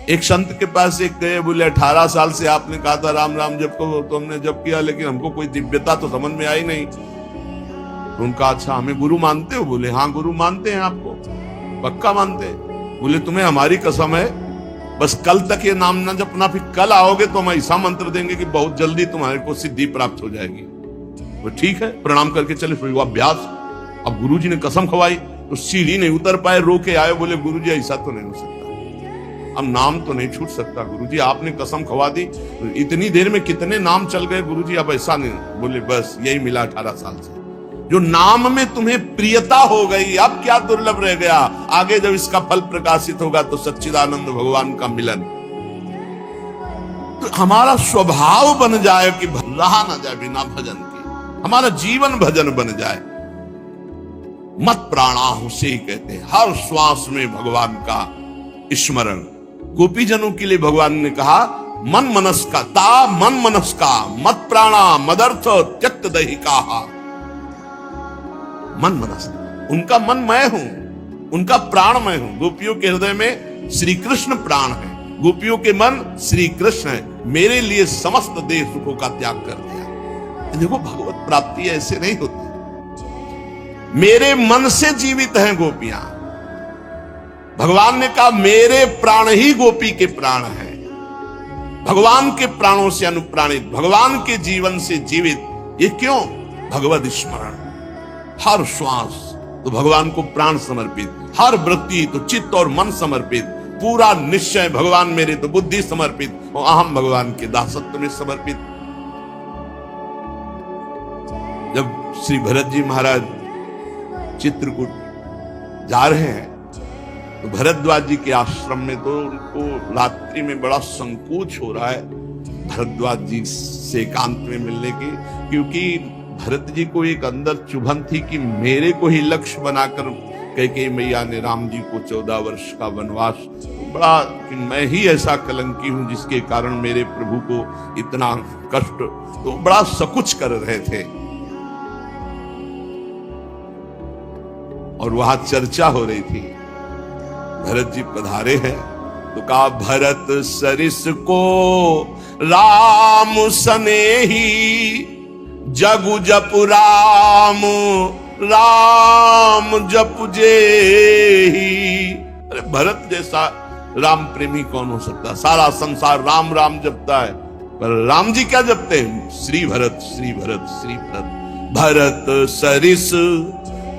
एक संत के पास एक गए, बोले 18 साल से आपने कहा था राम राम जप को, तो हमने जप किया, लेकिन हमको कोई दिव्यता तो समझ में आई नहीं। तो उनका अच्छा हमें गुरु मानते हो? बोले हाँ गुरु मानते हैं, आपको पक्का मानते हैं। बोले तुम्हें हमारी कसम है, बस कल तक ये नाम ना जपना, फिर कल आओगे तो हम ऐसा मंत्र देंगे कि बहुत जल्दी तुम्हारे को सिद्धि प्राप्त हो जाएगी। तो ठीक है, प्रणाम करके चले, फिर अभ्यास। अब गुरुजी ने कसम खवाई तो सीढ़ी नहीं उतर पाए, रो के आए, बोले गुरुजी ऐसा तो नहीं हो सकता, अब नाम तो नहीं छूट सकता गुरुजी, आपने कसम खवा दी, इतनी देर में कितने नाम चल गए गुरुजी, अब ऐसा नहीं। बोले बस यही मिला 18 साल से, जो नाम में तुम्हें प्रियता हो गई, अब क्या दुर्लभ रह गया, आगे जब इसका फल प्रकाशित होगा तो सच्चिदानंद भगवान का मिलन। तो हमारा स्वभाव बन जाए कि रहा ना जाए बिना भजन के, हमारा जीवन भजन बन जाए। मत प्राणा उसे ही कहते हैं, हर श्वास में भगवान का स्मरण। गोपीजनों के लिए भगवान ने कहा मन मनस का ता, मन मनस का मत प्राणा मदर्थ त्यक्त दहिका। मन मनस, उनका मन मैं हूं, उनका प्राण मैं हूं। गोपियों के हृदय में श्री कृष्ण प्राण है, गोपियों के मन श्री कृष्ण है, मेरे लिए समस्त देह सुखों का त्याग कर दिया। देखो भगवत प्राप्ति ऐसे नहीं होती, मेरे मन से जीवित हैं गोपियां। भगवान ने कहा मेरे प्राण ही गोपी के प्राण हैं, भगवान के प्राणों से अनुप्राणित, भगवान के जीवन से जीवित। ये क्यों? भगवत स्मरण, हर श्वास तो भगवान को प्राण समर्पित, हर वृत्ति तो चित्त और मन समर्पित, पूरा निश्चय भगवान मेरे तो बुद्धि समर्पित, और अहम भगवान के दासत्व में समर्पित। जब श्री भरत जी महाराज चित्रकूट जा रहे हैं तो भरद्वाज जी के आश्रम में तो उनको रात्रि में बड़ा संकोच हो रहा है भरद्वाज जी से एकांत में मिलने की, क्योंकि भरत जी को एक अंदर चुभन थी कि मेरे को ही लक्ष्य बनाकर कैकेयी मैया ने राम जी को 14 वर्ष का वनवास, तो बड़ा कि मैं ही ऐसा कलंकी हूं जिसके कारण मेरे प्रभु को इतना कष्ट, तो बड़ा सकुच कर रहे थे। और वहां चर्चा हो रही थी, भरत जी पधारे हैं तो कहा भरत सरिस को राम सनेही, जगु जप राम राम जप जेही। अरे भरत जैसा राम प्रेमी कौन हो सकता? सारा संसार राम राम जपता है, पर राम जी क्या जपते हैं? श्री भरत श्री भरत श्री भरत। भरत सरिस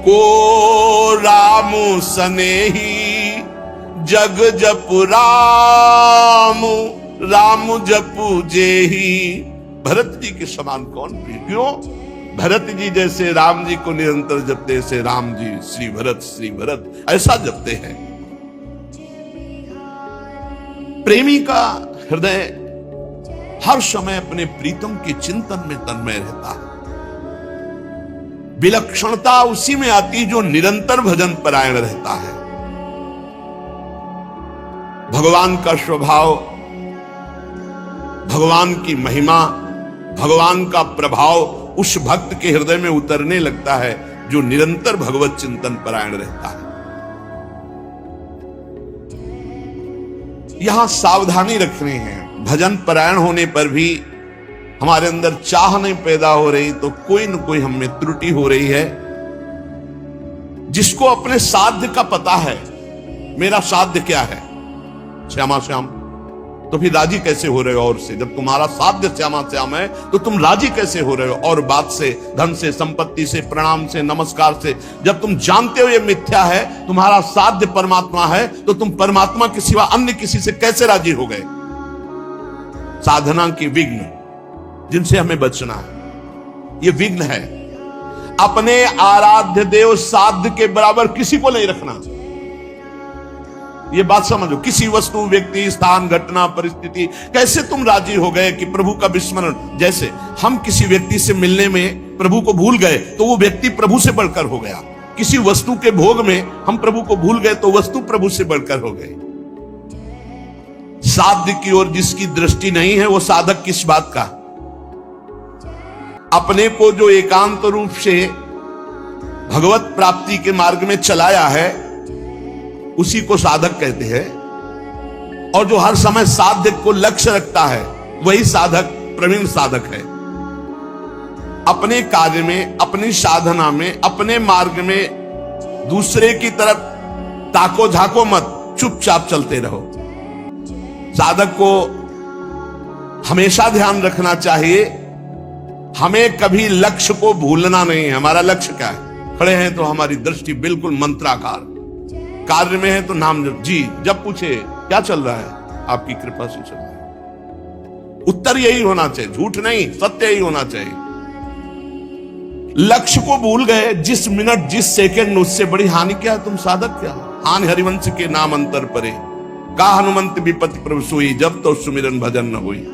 को राम सनेही, जग जप राम राम जपु जेही। भरत जी के समान कौन प्रिय? क्यों? भरत जी जैसे राम जी को निरंतर जपते, ऐसे राम जी श्री भरत ऐसा जपते हैं। प्रेमी का हृदय हर समय अपने प्रीतम के चिंतन में तन्मय रहता है। विलक्षणता उसी में आती जो निरंतर भजन परायण रहता है। भगवान का स्वभाव, भगवान की महिमा, भगवान का प्रभाव उस भक्त के हृदय में उतरने लगता है जो निरंतर भगवत चिंतन परायण रहता है। यहां सावधानी रखनी है, भजन परायण होने पर भी हमारे अंदर चाह नहीं पैदा हो रही तो कोई न कोई हम में त्रुटि हो रही है। जिसको अपने साध्य का पता है, मेरा साध्य क्या है, श्यामा श्याम, तो फिर राजी कैसे हो रहे हो? और से जब तुम्हारा साध्य श्यामा श्याम है तो तुम राजी कैसे हो रहे हो? और बात से, धन से, संपत्ति से, प्रणाम से, नमस्कार से, जब तुम जानते हो ये मिथ्या है, तुम्हारा साध्य परमात्मा है, तो तुम परमात्मा के सिवा अन्य किसी से कैसे राजी हो गए? साधना की विघ्न जिनसे हमें बचना है, ये विघ्न है। अपने आराध्य देव साध्य के बराबर किसी को नहीं रखना, ये बात समझो। किसी वस्तु, व्यक्ति, स्थान, घटना, परिस्थिति, कैसे तुम राजी हो गए कि प्रभु का विस्मरण? जैसे हम किसी व्यक्ति से मिलने में प्रभु को भूल गए तो वो व्यक्ति प्रभु से बढ़कर हो गया। किसी वस्तु के भोग में हम प्रभु को भूल गए तो वस्तु प्रभु से बढ़कर हो गई। साध्य की ओर जिसकी दृष्टि नहीं है वो साधक किस बात का? अपने को जो एकांत रूप से भगवत प्राप्ति के मार्ग में चलाया है उसी को साधक कहते हैं। और जो हर समय साध्य को लक्ष्य रखता है वही साधक प्रवीण साधक है। अपने कार्य में, अपनी साधना में, अपने मार्ग में दूसरे की तरफ ताको झाको मत, चुपचाप चलते रहो। साधक को हमेशा ध्यान रखना चाहिए, हमें कभी लक्ष्य को भूलना नहीं है। हमारा लक्ष्य क्या है? खड़े हैं तो हमारी दृष्टि बिल्कुल मंत्राकार, कार्य में है तो नाम जप। जी जब पूछे क्या चल रहा है, आपकी कृपा से चल रहा है। उत्तर यही होना चाहिए, झूठ नहीं, सत्य यही होना चाहिए। लक्ष्य को भूल गए, जिस मिनट जिस सेकंड, उससे बड़ी हानि क्या है? तुम साधक क्या? हानि हरिवंश के नाम अंतर परे, का हनुमंत विपत्ति प्रभु सोई, जब तो सुमिरन भजन न हुई।